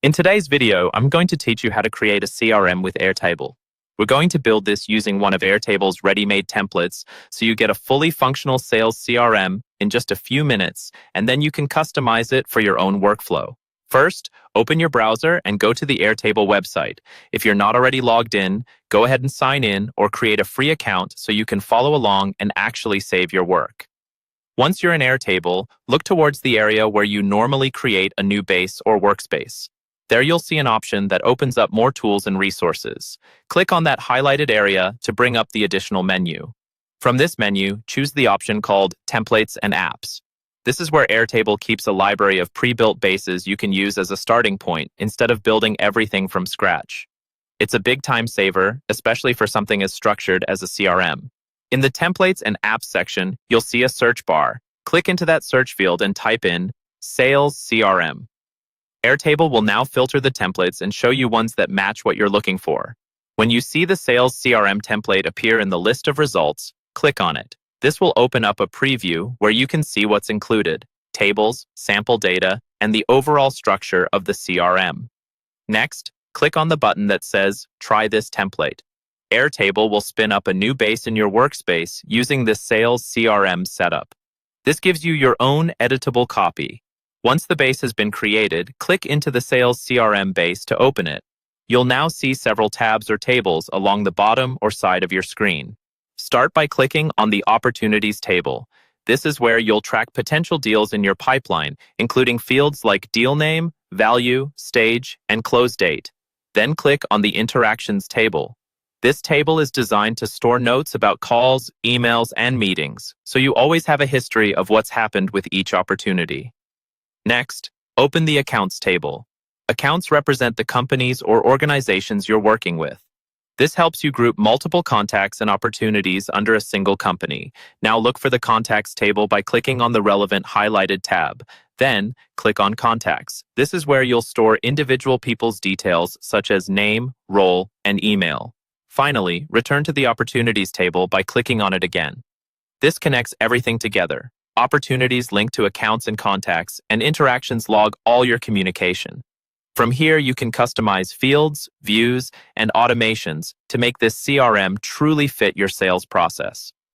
In today's video, I'm going to teach you how to create a CRM with Airtable. We're going to build this using one of Airtable's ready-made templates, so you get a fully functional sales CRM in just a few minutes, and then you can customize it for your own workflow. First, open your browser and go to the Airtable website. If you're not already logged in, go ahead and sign in or create a free account so you can follow along and actually save your work. Once you're in Airtable, look towards the area where you normally create a new base or workspace. There you'll see an option that opens up more tools and resources. Click on that highlighted area to bring up the additional menu. From this menu, choose the option called Templates and Apps. This is where Airtable keeps a library of pre-built bases you can use as a starting point instead of building everything from scratch. It's a big time saver, especially for something as structured as a CRM. In the Templates and Apps section, you'll see a search bar. Click into that search field and type in Sales CRM. Airtable will now filter the templates and show you ones that match what you're looking for. When you see the Sales CRM template appear in the list of results, click on it. This will open up a preview where you can see what's included, tables, sample data, and the overall structure of the CRM. Next, click on the button that says Try this template. Airtable will spin up a new base in your workspace using the Sales CRM setup. This gives you your own editable copy. Once the base has been created, click into the Sales CRM base to open it. You'll now see several tabs or tables along the bottom or side of your screen. Start by clicking on the Opportunities table. This is where you'll track potential deals in your pipeline, including fields like deal name, value, stage, and close date. Then click on the Interactions table. This table is designed to store notes about calls, emails, and meetings, so you always have a history of what's happened with each opportunity. Next, open the Accounts table. Accounts represent the companies or organizations you're working with. This helps you group multiple contacts and opportunities under a single company. Now look for the Contacts table by clicking on the relevant highlighted tab. Then, click on Contacts. This is where you'll store individual people's details such as name, role, and email. Finally, return to the Opportunities table by clicking on it again. This connects everything together. Opportunities link to accounts and contacts, and interactions log all your communication. From here, you can customize fields, views, and automations to make this CRM truly fit your sales process.